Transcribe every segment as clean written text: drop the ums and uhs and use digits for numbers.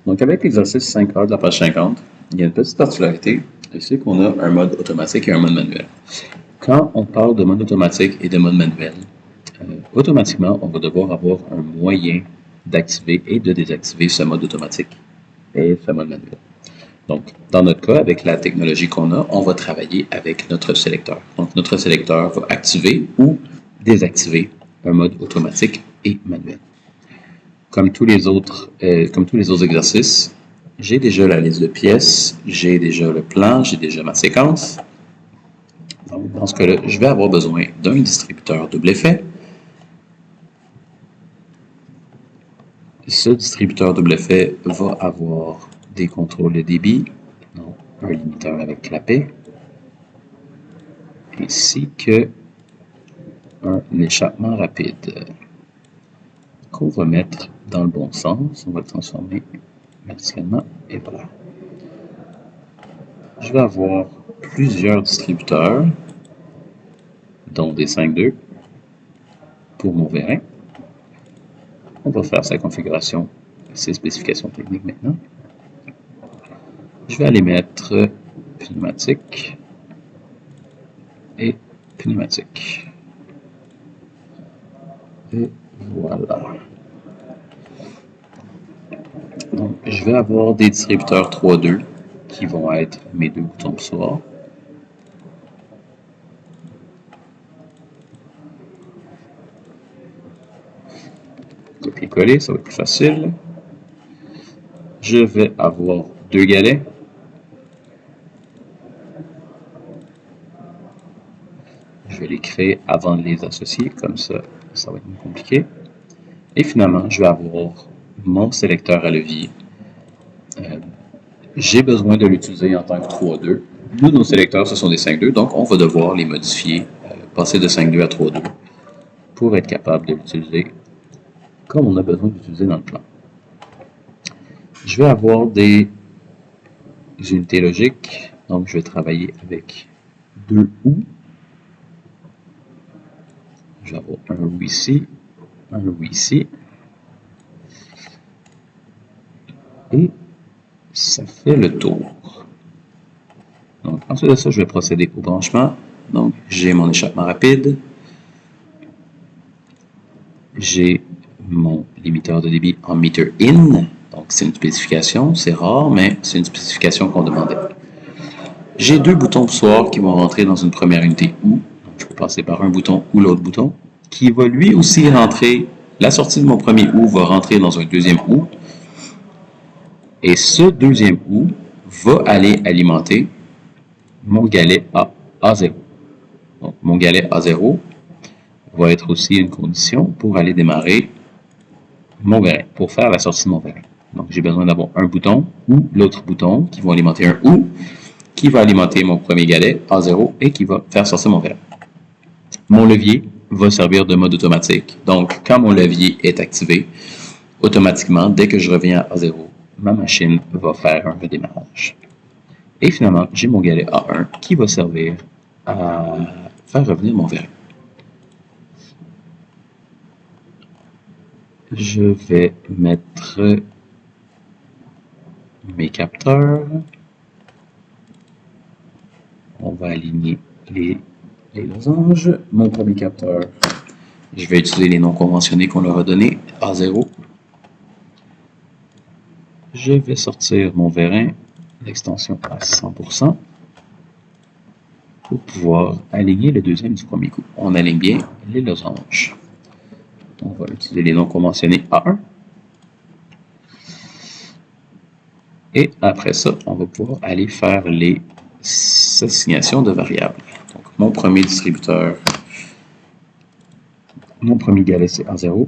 Donc, avec l'exercice 5A de la page 50, il y a une petite particularité, c'est qu'on a un mode automatique et un mode manuel. Quand on parle de mode automatique et de mode manuel, automatiquement, on va devoir avoir un moyen d'activer et de désactiver ce mode automatique et ce mode manuel. Donc, dans notre cas, avec la technologie qu'on a, on va travailler avec notre sélecteur. Donc, notre sélecteur va activer ou désactiver un mode automatique et manuel. Comme tous les autres exercices, j'ai déjà la liste de pièces, j'ai déjà le plan, j'ai déjà ma séquence. Donc, dans ce cas-là, je vais avoir besoin d'un distributeur double effet. Ce distributeur double effet va avoir des contrôles de débit, donc un limiteur avec clapet, ainsi que un échappement rapide qu'on va mettre dans le bon sens. On va le transformer verticalement et voilà. Je vais avoir plusieurs distributeurs, dont des 5.2 pour mon vérin. On va faire sa configuration, ses spécifications techniques maintenant. Je vais aller mettre pneumatique et pneumatique. Et voilà. Donc, je vais avoir des distributeurs 3.2 qui vont être mes deux boutons poussoirs. Copier-coller, ça va être plus facile. Je vais avoir deux galets. Je vais les créer avant de les associer, comme ça, ça va être moins compliqué. Et finalement, je vais avoir mon sélecteur à levier. J'ai besoin de l'utiliser en tant que 3.2. Nous, nos sélecteurs, ce sont des 5.2, donc on va devoir les modifier, passer de 5.2 à 3.2 pour être capable de l'utiliser comme on a besoin d'utiliser dans le plan. Je vais avoir des unités logiques, donc je vais travailler avec deux OU. Je vais avoir un OU ici, un OU ici. Et ça fait le tour. Donc, ensuite de ça, je vais procéder au branchement. Donc, j'ai mon échappement rapide. J'ai mon limiteur de débit en meter in. Donc, c'est une spécification. C'est rare, mais c'est une spécification qu'on demandait. J'ai deux boutons poussoirs qui vont rentrer dans une première unité OU. Donc, je peux passer par un bouton ou l'autre bouton, qui va lui aussi rentrer. La sortie de mon premier OU va rentrer dans un deuxième OU. Et ce deuxième OU va aller alimenter mon galet à A0. Donc, mon galet A0 va être aussi une condition pour aller démarrer mon vérin, pour faire la sortie de mon vérin. Donc, j'ai besoin d'avoir un bouton ou l'autre bouton qui vont alimenter un OU, qui va alimenter mon premier galet A0 et qui va faire sortir mon vérin. Mon levier va servir de mode automatique. Donc, quand mon levier est activé, automatiquement, dès que je reviens à A0, ma machine va faire un redémarrage. Et finalement, j'ai mon galet A1 qui va servir à faire revenir mon vérin. Je vais mettre mes capteurs. On va aligner les losanges. Mon premier capteur, je vais utiliser les noms conventionnés qu'on leur a donnés, A0. Je vais sortir mon vérin, l'extension à 100%, pour pouvoir aligner le deuxième du premier coup. On aligne bien les losanges. On va utiliser les noms conventionnés A1. Et après ça, on va pouvoir aller faire les assignations de variables. Donc, mon premier distributeur, mon premier galet, c'est A0.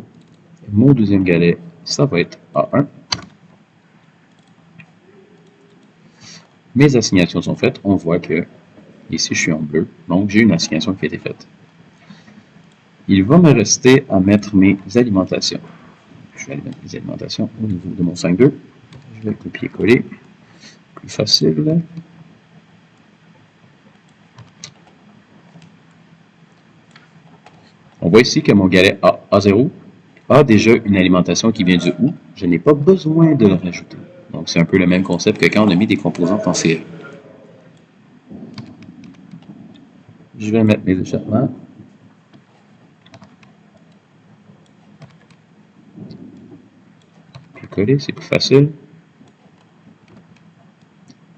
Mon deuxième galet, ça va être A1. Mes assignations sont faites. On voit que ici, je suis en bleu. Donc, j'ai une assignation qui a été faite. Il va me rester à mettre mes alimentations. Je vais aller mettre mes alimentations au niveau de mon 5.2. Je vais copier-coller. Plus facile. On voit ici que mon galet A0 a déjà une alimentation qui vient du OU. Je n'ai pas besoin de le rajouter. Donc, c'est un peu le même concept que quand on a mis des composantes en série. Je vais mettre mes échappements. Je vais coller, c'est plus facile.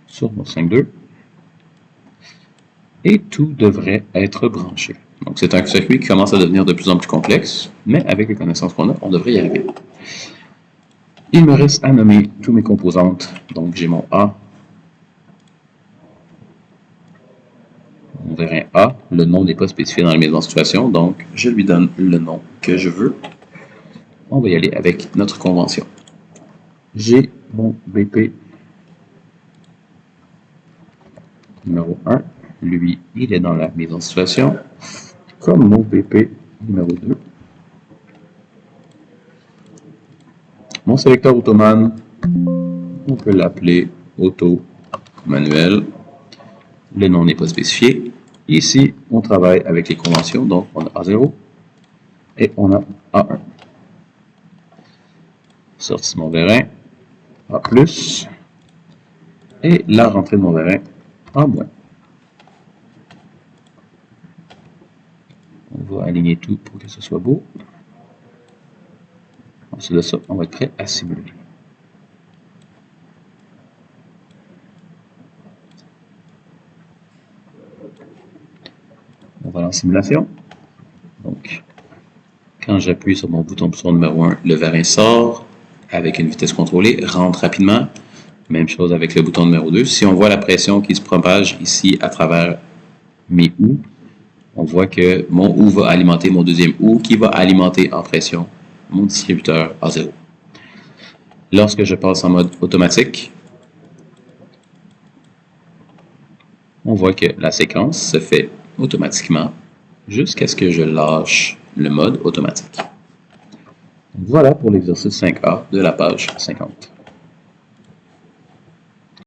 Sur mon 5.2. Et tout devrait être branché. Donc, c'est un circuit qui commence à devenir de plus en plus complexe, mais avec les connaissances qu'on a, on devrait y arriver. Il me reste à nommer tous mes composantes. Donc, j'ai mon A, mon vérin A. Le nom n'est pas spécifié dans la mise en situation, donc je lui donne le nom que je veux. On va y aller avec notre convention. J'ai mon BP numéro 1. Lui, il est dans la mise en situation, comme mon BP numéro 2. Mon sélecteur Automan, on peut l'appeler Auto Manuel. Le nom n'est pas spécifié. Ici, on travaille avec les conventions, donc on a A0 et on a A1. Sortie de mon vérin, A+, et la rentrée de mon vérin, A-. On va aligner tout pour que ce soit beau. Ensuite de ça, on va être prêt à simuler. On va en simulation. Donc, quand j'appuie sur mon bouton option numéro 1, le vérin sort avec une vitesse contrôlée, rentre rapidement. Même chose avec le bouton numéro 2. Si on voit la pression qui se propage ici à travers mes houes, on voit que mon houe va alimenter mon deuxième houe qui va alimenter en pression mon distributeur A0. Lorsque je passe en mode automatique, on voit que la séquence se fait automatiquement jusqu'à ce que je lâche le mode automatique. Voilà pour l'exercice 5A de la page 50.